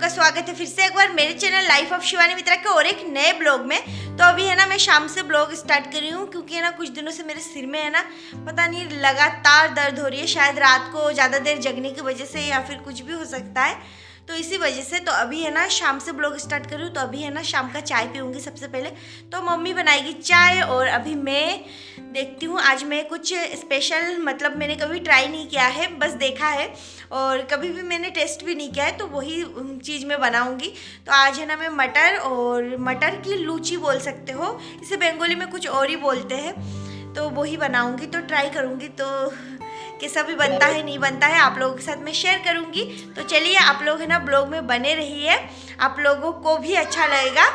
आपका स्वागत है फिर से एक बार मेरे चैनल लाइफ ऑफ शिवानी मित्रा के और एक नए ब्लॉग में। तो अभी है ना मैं शाम से ब्लॉग स्टार्ट कर रही हूँ क्योंकि है ना कुछ दिनों से मेरे सिर में है ना पता नहीं लगातार दर्द हो रही है। शायद रात को ज़्यादा देर जगने की वजह से या फिर कुछ भी हो सकता है, तो इसी वजह से। तो अभी है ना शाम से ब्लॉग स्टार्ट कर रही हूँ। तो अभी है ना शाम का चाय पीऊँगी सबसे पहले। तो मम्मी बनाएगी चाय और अभी मैं देखती हूँ। आज मैं कुछ स्पेशल मतलब मैंने कभी ट्राई नहीं किया है, बस देखा है और कभी भी मैंने टेस्ट भी नहीं किया है, तो वही चीज़ मैं बनाऊँगी। तो आज है ना मैं मटर की लूची बोल सकते हो, इसे बंगाली में कुछ और ही बोलते हैं, तो वही बनाऊँगी। तो ट्राई करूँगी, तो कैसा भी बनता है नहीं बनता है आप लोगों के साथ मैं शेयर करूँगी। तो चलिए आप लोग है ना ब्लॉग में बने रहिए, आप लोगों को भी अच्छा लगेगा।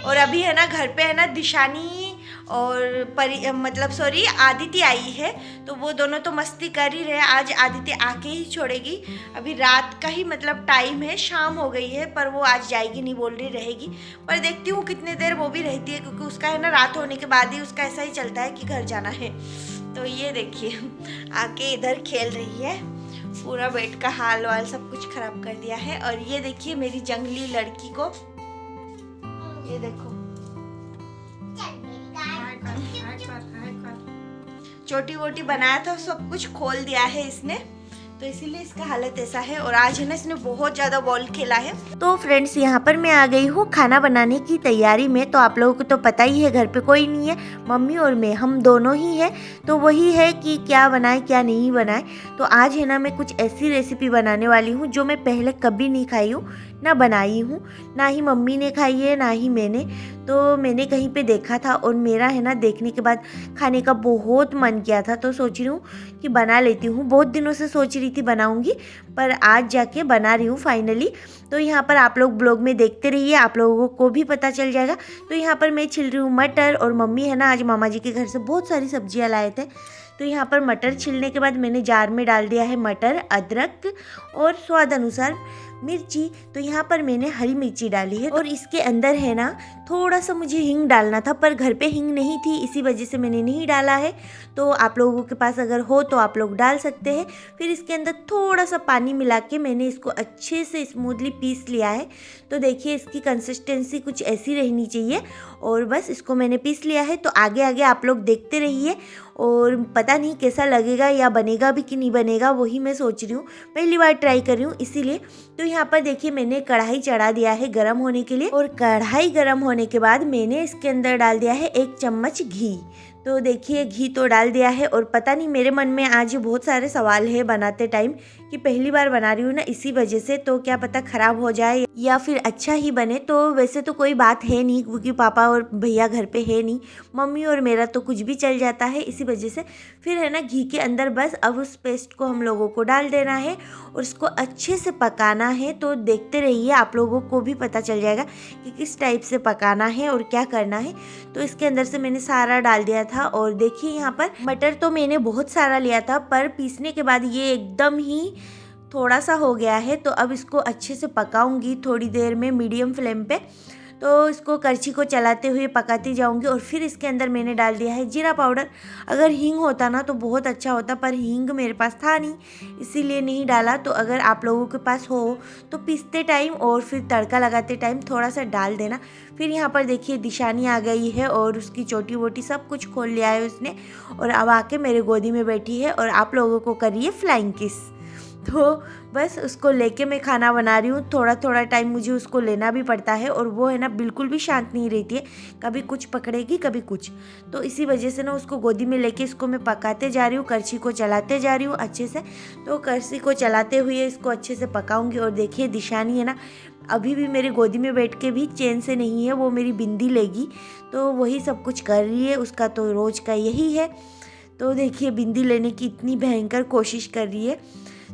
और अभी है ना घर पे है ना दिशानी और आदिति आई है, तो वो दोनों तो मस्ती कर ही रहे। आज आदिति आके ही छोड़ेगी। अभी रात का ही मतलब टाइम है, शाम हो गई है, पर वो आज जाएगी नहीं बोल रही, रहेगी। पर देखती हूँ कितने देर वो भी रहती है, क्योंकि उसका है ना रात होने के बाद ही उसका ऐसा ही चलता है कि घर जाना है। तो ये देखिए आके इधर खेल रही है, पूरा बेड का हाल वाल सब कुछ खराब कर दिया है। और ये देखिए मेरी जंगली लड़की को, ये देखो छोटी वोटी बनाया था, सब कुछ खोल दिया है इसने, तो इसीलिए इसका हालत ऐसा है। और आज है ना इसने बहुत ज़्यादा बॉल खेला है। तो फ्रेंड्स यहाँ पर मैं आ गई हूँ खाना बनाने की तैयारी में। तो आप लोगों को तो पता ही है घर पे कोई नहीं है, मम्मी और मैं हम दोनों ही हैं। तो वही है कि क्या बनाए क्या नहीं बनाए। तो आज है ना मैं कुछ ऐसी रेसिपी बनाने वाली हूँ जो मैं पहले कभी नहीं खाई हूँ, ना बनाई हूँ, ना ही मम्मी ने खाई है ना ही मैंने। तो मैंने कहीं पे देखा था और मेरा है ना देखने के बाद खाने का बहुत मन किया था। तो सोच रही हूँ कि बना लेती हूँ। बहुत दिनों से सोच रही थी बनाऊँगी, पर आज जाके बना रही हूँ फाइनली। तो यहाँ पर आप लोग ब्लॉग में देखते रहिए, आप लोगों को भी पता चल जाएगा। तो यहाँ पर मैं छिल रही हूँ मटर, और मम्मी है ना आज मामा जी के घर से बहुत सारी सब्जियाँ लाए थे। तो यहाँ पर मटर छिलने के बाद मैंने जार में डाल दिया है मटर, अदरक और स्वाद अनुसार मिर्ची। तो यहाँ पर मैंने हरी मिर्ची डाली है और इसके अंदर है ना थोड़ा सा मुझे हींग डालना था, पर घर पे हींग नहीं थी, इसी वजह से मैंने नहीं डाला है। तो आप लोगों के पास अगर हो तो आप लोग डाल सकते हैं। फिर इसके अंदर थोड़ा सा पानी मिला के मैंने इसको अच्छे से स्मूथली पीस लिया है। तो देखिए इसकी कंसिस्टेंसी कुछ ऐसी रहनी चाहिए, और बस इसको मैंने पीस लिया है। तो आगे आगे आप लोग देखते रहिए, और पता नहीं कैसा लगेगा या बनेगा भी कि नहीं बनेगा, वही मैं सोच रही हूँ, पहली बार ट्राई कर रही हूँ इसीलिए। तो यहाँ पर देखिए मैंने कढ़ाई चढ़ा दिया है गरम होने के लिए, और कढ़ाई गरम होने के बाद मैंने इसके अंदर डाल दिया है 1 चम्मच घी। तो देखिए घी तो डाल दिया है, और पता नहीं मेरे मन में आज बहुत सारे सवाल है बनाते टाइम कि पहली बार बना रही हूँ ना इसी वजह से, तो क्या पता खराब हो जाए या फिर अच्छा ही बने। तो वैसे तो कोई बात है नहीं, क्योंकि पापा और भैया घर पे है नहीं, मम्मी और मेरा तो कुछ भी चल जाता है, इसी वजह से। फिर है ना घी के अंदर बस अब उस पेस्ट को हम लोगों को डाल देना है और इसको अच्छे से पकाना है। तो देखते रहिए, आप लोगों को भी पता चल जाएगा कि किस टाइप से पकाना है और क्या करना है। तो इसके अंदर से मैंने सारा डाल दिया था, और देखिए यहाँ पर मटर तो मैंने बहुत सारा लिया था, पर पीसने के बाद ये एकदम ही थोड़ा सा हो गया है। तो अब इसको अच्छे से पकाऊंगी थोड़ी देर में मीडियम फ्लेम पे। तो इसको करछी को चलाते हुए पकाती जाऊंगी। और फिर इसके अंदर मैंने डाल दिया है जीरा पाउडर। अगर हींग होता ना तो बहुत अच्छा होता, पर हींग मेरे पास था नहीं, इसीलिए नहीं डाला। तो अगर आप लोगों के पास हो तो पीसते टाइम और फिर तड़का लगाते टाइम थोड़ा सा डाल देना। फिर यहाँ पर देखिए दिशानी आ गई है और उसकी छोटी वोटी सब कुछ खोल लिया है उसने, और अब आके मेरे गोदी में बैठी है और आप लोगों को कर रही है फ्लाइंग किस। तो बस उसको लेके मैं खाना बना रही हूँ। थोड़ा थोड़ा टाइम मुझे उसको लेना भी पड़ता है, और वो है ना बिल्कुल भी शांत नहीं रहती है, कभी कुछ पकड़ेगी कभी कुछ। तो इसी वजह से ना उसको गोदी में लेके इसको मैं पकाते जा रही हूँ, करछी को चलाते जा रही हूँ अच्छे से। तो करछी को चलाते हुए इसको अच्छे से पकाऊंगी। और देखिए दिशानी है ना अभी भी मेरी गोदी में बैठ के भी चैन से नहीं है, वो मेरी बिंदी लेगी, तो वही सब कुछ कर रही है, उसका तो रोज़ का यही है। तो देखिए बिंदी लेने की इतनी भयंकर कोशिश कर रही है।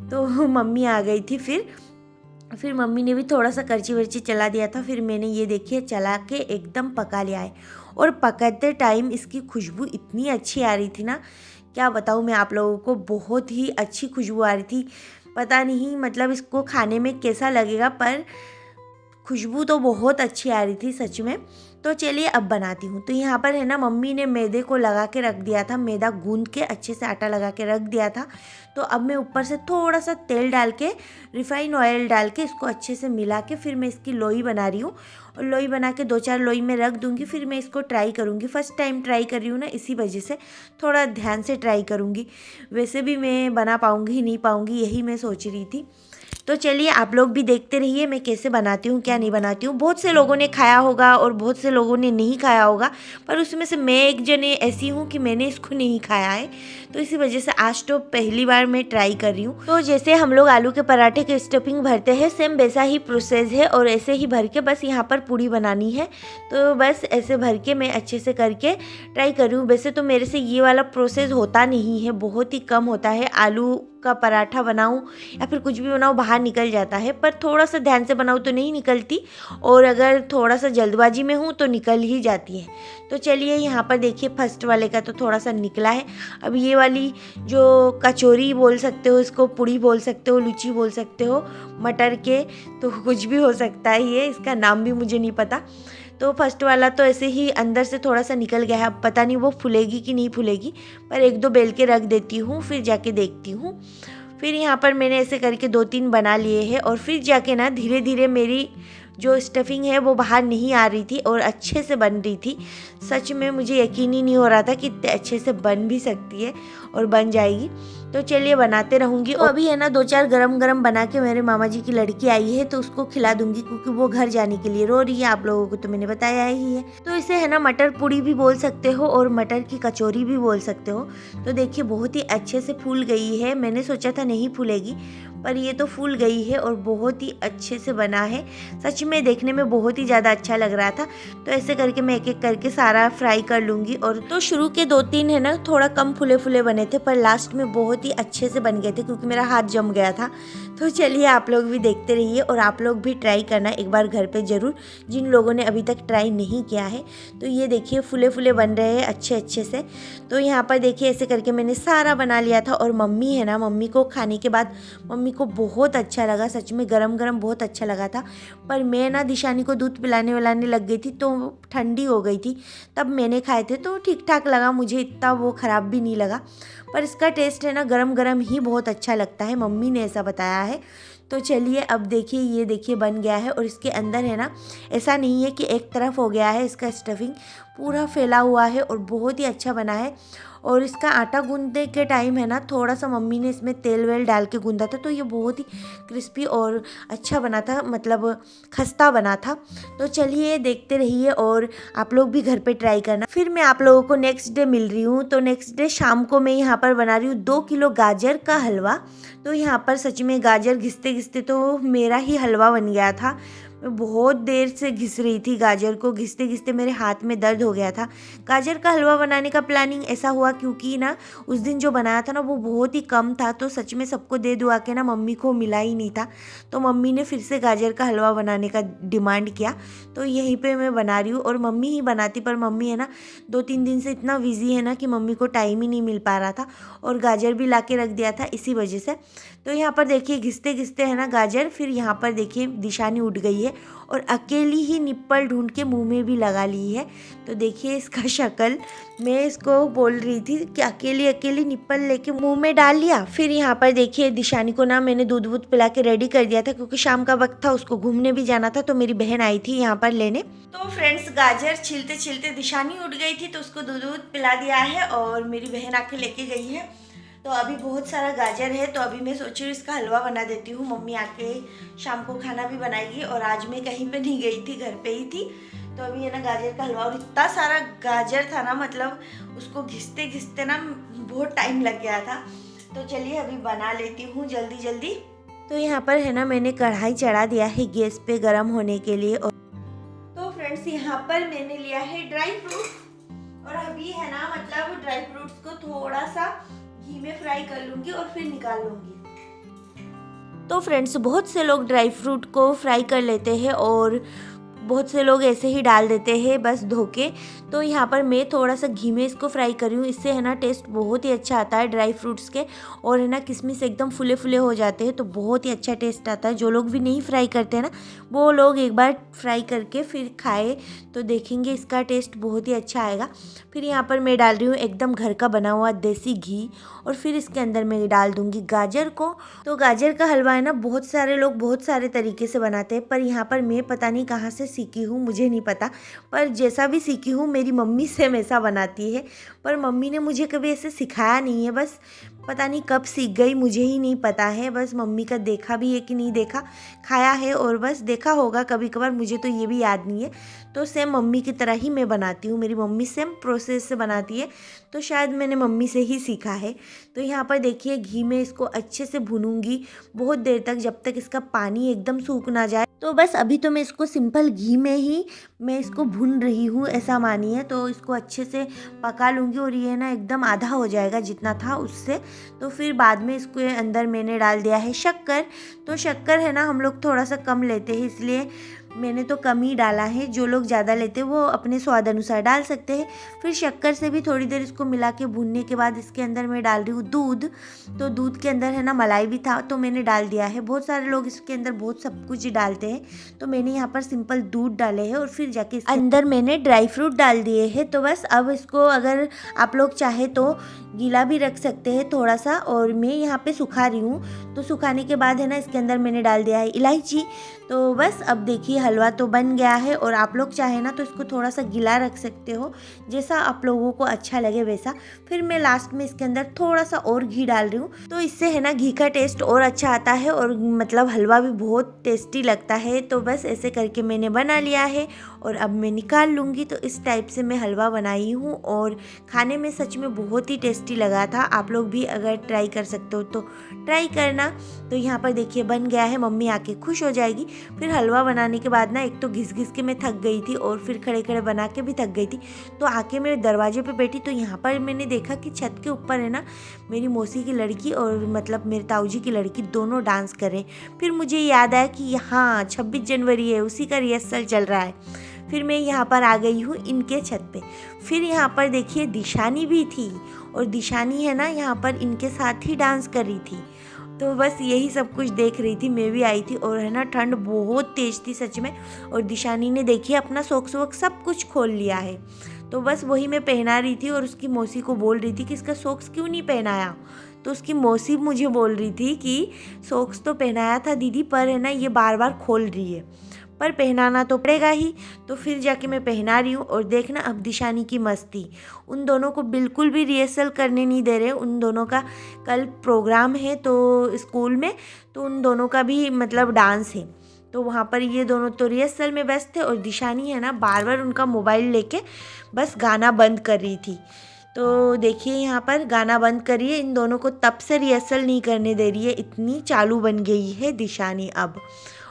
तो मम्मी आ गई थी, फिर मम्मी ने भी थोड़ा सा करछी वर्ची चला दिया था। फिर मैंने ये देखिए चला के एकदम पका लिया है, और पकाते टाइम इसकी खुशबू इतनी अच्छी आ रही थी ना, क्या बताऊँ मैं आप लोगों को, बहुत ही अच्छी खुशबू आ रही थी। पता नहीं मतलब इसको खाने में कैसा लगेगा, पर खुशबू तो बहुत अच्छी आ रही थी सच में। तो चलिए अब बनाती हूँ। तो यहाँ पर है ना मम्मी ने मैदे को लगा के रख दिया था, मैदा गूंद के अच्छे से आटा लगा के रख दिया था। तो अब मैं ऊपर से थोड़ा सा तेल डाल के, रिफाइन ऑयल डाल के इसको अच्छे से मिला के फिर मैं इसकी लोई बना रही हूँ। और लोई बना के 2-4 लोई में रख दूँगी, फिर मैं इसको ट्राई करूँगी। फर्स्ट टाइम ट्राई कर रही हूँ ना, इसी वजह से थोड़ा ध्यान से ट्राई करूँगी। वैसे भी मैं बना पाऊँगी नहीं पाऊँगी, यही मैं सोच रही थी। तो चलिए आप लोग भी देखते रहिए मैं कैसे बनाती हूँ, क्या नहीं बनाती हूँ। बहुत से लोगों ने खाया होगा और बहुत से लोगों ने नहीं खाया होगा, पर उसमें से मैं एक जने ऐसी हूँ कि मैंने इसको नहीं खाया है। तो इसी वजह से आज तो पहली बार मैं ट्राई कर रही हूँ। तो जैसे हम लोग आलू के पराठे के स्टफिंग भरते हैं, सेम वैसा ही प्रोसेस है और ऐसे ही भर के बस यहाँ पर पूड़ी बनानी है। तो बस ऐसे भर के मैं अच्छे से करके ट्राई कर रही हूँ। वैसे तो मेरे से ये वाला प्रोसेस होता नहीं है, बहुत ही कम होता है। आलू का पराठा बनाऊं या फिर कुछ भी बनाऊं बाहर निकल जाता है, पर थोड़ा सा ध्यान से बनाऊं तो नहीं निकलती, और अगर थोड़ा सा जल्दबाजी में हूं तो निकल ही जाती है। तो चलिए यहाँ पर देखिए फर्स्ट वाले का तो थोड़ा सा निकला है। अब ये वाली जो कचौरी बोल सकते हो, इसको पूड़ी बोल सकते हो, लुची बोल सकते हो, मटर के, तो कुछ भी हो सकता है ये, इसका नाम भी मुझे नहीं पता। तो फर्स्ट वाला तो ऐसे ही अंदर से थोड़ा सा निकल गया है। अब पता नहीं वो फूलेगी कि नहीं फूलेगी, पर 1-2 बेल के रख देती हूँ, फिर जाके देखती हूँ। फिर यहाँ पर मैंने ऐसे करके 2-3 बना लिए हैं और फिर जाके ना धीरे धीरे मेरी जो स्टफिंग है वो बाहर नहीं आ रही थी और अच्छे से बन रही थी। सच में मुझे यकीन ही नहीं हो रहा था कि इतने अच्छे से बन भी सकती है और बन जाएगी। तो चलिए बनाते रहूँगी। और अभी है ना 2-4 गरम गरम बना के मेरे मामा जी की लड़की आई है, तो उसको खिला दूंगी क्योंकि वो घर जाने के लिए रो रही है। आप लोगों को तो मैंने बताया ही है। तो इसे है ना मटर पूड़ी भी बोल सकते हो और मटर की कचौरी भी बोल सकते हो। तो देखिए बहुत ही अच्छे से फूल गई है। मैंने सोचा था नहीं फूलेगी, पर ये तो फूल गई है और बहुत ही अच्छे से बना है। सच में देखने में बहुत ही ज़्यादा अच्छा लग रहा था। तो ऐसे करके मैं एक एक करके सारा फ्राई कर लूँगी। और तो शुरू के 2-3 है ना थोड़ा कम फुले फुले बने थे, पर लास्ट में बहुत ही अच्छे से बन गए थे क्योंकि मेरा हाथ जम गया था। तो चलिए आप लोग भी देखते रहिए और आप लोग भी ट्राई करना एक बार घर पे ज़रूर, जिन लोगों ने अभी तक ट्राई नहीं किया है। तो ये देखिए फुले फुले बन रहे हैं अच्छे से। तो यहाँ पर देखिए ऐसे करके मैंने सारा बना लिया था। और मम्मी है ना, मम्मी को खाने के बाद मम्मी को बहुत अच्छा लगा, सच में गरम गरम बहुत अच्छा लगा था। पर मैं ना दिशानी को दूध पिलाने विलाने लग गई थी तो ठंडी हो गई थी, तब मैंने खाए थे तो ठीक ठाक लगा मुझे, इतना वो ख़राब भी नहीं लगा। पर इसका टेस्ट है ना गरम गरम ही बहुत अच्छा लगता है, मम्मी ने ऐसा बताया है। तो चलिए अब देखिए ये देखिए बन गया है। और इसके अंदर है ना ऐसा नहीं है कि एक तरफ हो गया है, इसका स्टफिंग पूरा फैला हुआ है और बहुत ही अच्छा बना है। और इसका आटा गूंदने के टाइम है ना थोड़ा सा मम्मी ने इसमें तेल वेल डाल के गूंदा था, तो ये बहुत ही क्रिस्पी और अच्छा बना था, मतलब खस्ता बना था। तो चलिए देखते रहिए और आप लोग भी घर पे ट्राई करना। फिर मैं आप लोगों को नेक्स्ट डे मिल रही हूँ। तो नेक्स्ट डे शाम को मैं यहाँ पर बना रही हूँ 2 किलो गाजर का हलवा। तो यहाँ पर सच में गाजर घिसते घिसते तो मेरा ही हलवा बन गया था। मैं बहुत देर से घिस रही थी गाजर को, घिसते घिसते मेरे हाथ में दर्द हो गया था। गाजर का हलवा बनाने का प्लानिंग ऐसा हुआ क्योंकि ना उस दिन जो बनाया था ना वो बहुत ही कम था, तो सच में सबको दे दुआ के ना मम्मी को मिला ही नहीं था। तो मम्मी ने फिर से गाजर का हलवा बनाने का डिमांड किया, तो यहीं पे मैं बना रही हूँ। और मम्मी ही बनाती, पर मम्मी है ना 2-3 दिन से इतना बिजी है ना कि मम्मी को टाइम ही नहीं मिल पा रहा था, और गाजर भी ला के रख दिया था इसी वजह से। तो यहाँ पर देखिए घिसते घिसते है ना गाजर, फिर यहाँ पर देखिए दिशानी उठ गई है और अकेली ही निप्पल ढूंढ के मुंह में भी लगा ली है। तो देखिए इसका शक्ल, मैं इसको बोल रही थी कि अकेली अकेली निप्पल लेके मुंह में डाल लिया। फिर यहाँ पर देखिए दिशानी को ना मैंने दूध वूध पिला के रेडी कर दिया था क्योंकि शाम का वक्त था, उसको घूमने भी जाना था। तो मेरी बहन आई थी यहाँ पर लेने। तो फ्रेंड्स गाजर छिलते छिलते दिशानी उठ गई थी, तो उसको दूध वूध पिला दिया है और मेरी बहन आके लेके गई है। तो अभी बहुत सारा गाजर है, तो अभी मैं सोच रही हूँ इसका हलवा बना देती हूँ। मम्मी आके शाम को खाना भी बनाएगी और आज मैं कहीं पे नहीं गई थी, घर पे ही थी। तो अभी है ना गाजर का हलवा, और इतना सारा गाजर था ना, मतलब उसको घिसते घिसते ना बहुत टाइम लग गया था। तो चलिए अभी बना लेती हूँ जल्दी जल्दी। तो यहाँ पर है ना मैंने कढ़ाई चढ़ा दिया है गैस पे गर्म होने के लिए। और तो फ्रेंड्स यहाँ पर मैंने लिया है ड्राई फ्रूट्स, और अभी है ना मतलब ड्राई फ्रूट्स को थोड़ा सा घी में फ्राई कर लूँगी और फिर निकाल लूँगी। तो फ्रेंड्स बहुत से लोग ड्राई फ्रूट को फ्राई कर लेते हैं और बहुत से लोग ऐसे ही डाल देते हैं बस धो के। तो यहाँ पर मैं थोड़ा सा घी में इसको फ्राई कर रही हूँ। इससे है ना टेस्ट बहुत ही अच्छा आता है ड्राई फ्रूट्स के, और है ना किशमिश एकदम फुले फुले हो जाते हैं तो बहुत ही अच्छा टेस्ट आता है। जो लोग भी नहीं फ्राई करते हैं ना, वो लोग एक बार फ्राई करके फिर खाए तो देखेंगे इसका टेस्ट बहुत ही अच्छा आएगा। फिर यहाँ पर मैं डाल रही हूँ एकदम घर का बना हुआ देसी घी, और फिर इसके अंदर मैं डाल दूँगी गाजर को। तो गाजर का हलवा है ना बहुत सारे लोग बहुत सारे तरीके से बनाते हैं, पर यहाँ पर मैं पता नहीं कहाँ से सीखी हूँ, मुझे नहीं पता, पर जैसा भी सीखी हूँ मेरी मम्मी से ऐसा बनाती है। पर मम्मी ने मुझे कभी ऐसे सिखाया नहीं है, बस पता नहीं कब सीख गई मुझे ही नहीं पता है। बस मम्मी का देखा भी है कि नहीं देखा, खाया है और बस देखा होगा कभी कभार, मुझे तो ये भी याद नहीं है। तो सेम मम्मी की तरह ही मैं बनाती हूँ, मेरी मम्मी सेम प्रोसेस से बनाती है, तो शायद मैंने मम्मी से ही सीखा है। तो यहाँ पर देखिए घी में इसको अच्छे से भूनूंगी बहुत देर तक, जब तक इसका पानी एकदम सूख ना जाए। तो बस अभी तो मैं इसको सिंपल घी में ही मैं इसको भून रही हूँ, ऐसा मानिए। तो इसको अच्छे से पका लूँगी और ये ना एकदम आधा हो जाएगा जितना था उससे। तो फिर बाद में इसको अंदर मैंने डाल दिया है शक्कर। तो शक्कर है ना हम लोग थोड़ा सा कम लेते हैं, इसलिए मैंने तो कम ही डाला है। जो लोग ज़्यादा लेते हैं वो अपने स्वाद अनुसार डाल सकते हैं। फिर शक्कर से भी थोड़ी देर इसको मिला के भूनने के बाद इसके अंदर मैं डाल रही हूँ दूध। तो दूध के अंदर है ना मलाई भी था तो मैंने डाल दिया है। बहुत सारे लोग इसके अंदर बहुत सब कुछ डालते हैं, तो मैंने यहाँ पर सिंपल दूध डाले हैं और फिर जाके इसके अंदर मैंने ड्राई फ्रूट डाल दिए हैं। तो बस अब इसको अगर आप लोग चाहे तो गीला भी रख सकते हैं थोड़ा सा, और मैं यहाँ पे सुखा रही हूँ। तो सुखाने के बाद है ना इसके अंदर मैंने डाल दिया है इलायची। तो बस अब देखिए हलवा तो बन गया है, और आप लोग चाहे ना तो इसको थोड़ा सा गीला रख सकते हो, जैसा आप लोगों को अच्छा लगे वैसा। फिर मैं लास्ट में इसके अंदर थोड़ा सा और घी डाल रही हूँ, तो इससे है ना घी का टेस्ट और अच्छा आता है, और मतलब हलवा भी बहुत टेस्टी लगता है। तो बस ऐसे करके मैंने बना लिया है और अब मैं निकाल लूँगी। तो इस टाइप से मैं हलवा बनाई हूँ और खाने में सच में बहुत ही टेस्टी लगा था। आप लोग भी अगर ट्राई कर सकते हो तो ट्राई करना। तो यहाँ पर देखिए बन गया है, मम्मी आके खुश हो जाएगी। फिर हलवा बनाने के बाद ना एक तो घिस घिस के मैं थक गई थी और फिर खड़े खड़े बना के भी थक गई थी। तो आके मैं दरवाजे पे बैठी तो यहाँ पर मैंने देखा कि छत के ऊपर है ना मेरी मौसी की लड़की और मतलब मेरे ताऊ जी की लड़की दोनों डांस कर रहे हैं। फिर मुझे याद आया कि यहाँ 26 जनवरी है, उसी का रिहर्सल चल रहा है। फिर मैं यहाँ पर आ गई हूँ इनके छत पे। फिर यहाँ पर देखिए दिशानी भी थी, और दिशानी है ना यहाँ पर इनके साथ ही डांस कर रही थी। तो बस यही सब कुछ देख रही थी, मैं भी आई थी। और है ना ठंड बहुत तेज थी सच में, और दिशानी ने देखिए अपना सॉक्स वॉक्स सब कुछ खोल लिया है। तो बस वही मैं पहना रही थी और उसकी मौसी को बोल रही थी कि इसका सॉक्स क्यों नहीं पहनाया। तो उसकी मौसी मुझे बोल रही थी कि सॉक्स तो पहनाया था दीदी, पर है ना ये बार बार खोल रही है, पर पहनाना तो पड़ेगा ही। तो फिर जाके मैं पहना रही हूँ। और देखना अब दिशानी की मस्ती, उन दोनों को बिल्कुल भी रिहर्सल करने नहीं दे रहे। उन दोनों का कल प्रोग्राम है तो स्कूल में, तो उन दोनों का भी मतलब डांस है। तो वहाँ पर ये दोनों तो रिहर्सल में व्यस्त थे, और दिशानी है ना बार बार उनका मोबाइल लेके बस गाना बंद कर रही थी। तो देखिए यहाँ पर गाना बंद करिए, इन दोनों को तब से रिहर्सल नहीं करने दे रही है, इतनी चालू बन गई है दिशानी अब।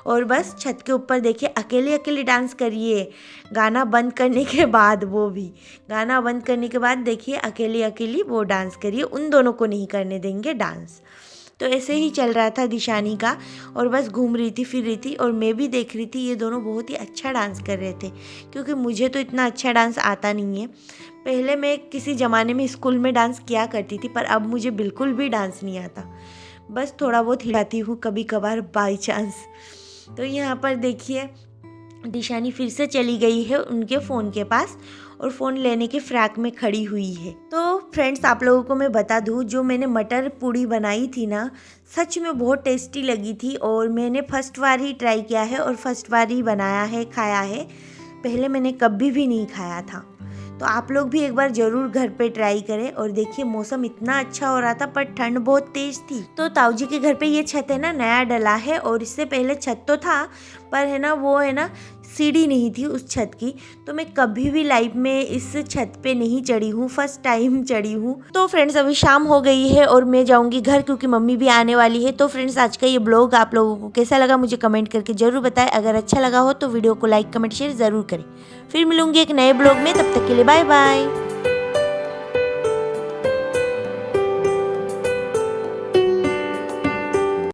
और बस छत के ऊपर देखिए अकेले अकेले डांस करिए, गाना बंद करने के बाद, वो भी गाना बंद करने के बाद देखिए अकेले अकेली वो डांस करिए, उन दोनों को नहीं करने देंगे डांस। तो ऐसे ही चल रहा था दिशानी का, और बस घूम रही थी फिर रही थी, और मैं भी देख रही थी। ये दोनों बहुत ही अच्छा डांस कर रहे थे, क्योंकि मुझे तो इतना अच्छा डांस आता नहीं है। पहले मैं किसी ज़माने में स्कूल में डांस किया करती थी, पर अब मुझे बिल्कुल भी डांस नहीं आता, बस थोड़ा बहुत हिलाती हूँ कभी कभार बाई चांस। तो यहाँ पर देखिए दिशानी फिर से चली गई है उनके फ़ोन के पास, और फ़ोन लेने के फ्रैक में खड़ी हुई है। तो फ्रेंड्स आप लोगों को मैं बता दूँ, जो मैंने मटर पूड़ी बनाई थी ना, सच में बहुत टेस्टी लगी थी, और मैंने फर्स्ट बार ही ट्राई किया है और फर्स्ट बार ही बनाया है, खाया है। पहले मैंने कभी भी नहीं खाया था। तो आप लोग भी एक बार ज़रूर घर पे ट्राई करें। और देखिए मौसम इतना अच्छा हो रहा था, पर ठंड बहुत तेज़ थी। तो ताऊ जी के घर पे ये छत है ना नया डला है, और इससे पहले छत तो था, पर है ना वो है ना सीढ़ी नहीं थी उस छत की। तो मैं कभी भी लाइफ में इस छत पे नहीं चढ़ी हूँ, फर्स्ट टाइम चढ़ी हूँ। तो फ्रेंड्स अभी शाम हो गई है और मैं जाऊँगी घर, क्योंकि मम्मी भी आने वाली है। तो फ्रेंड्स आज का ये ब्लॉग आप लोगों को कैसा लगा मुझे कमेंट करके ज़रूर बताएं। अगर अच्छा लगा हो तो वीडियो को लाइक कमेंट शेयर ज़रूर करें। फिर मिलूंगी एक नए ब्लॉग में, तब तक के लिए बाय बाय।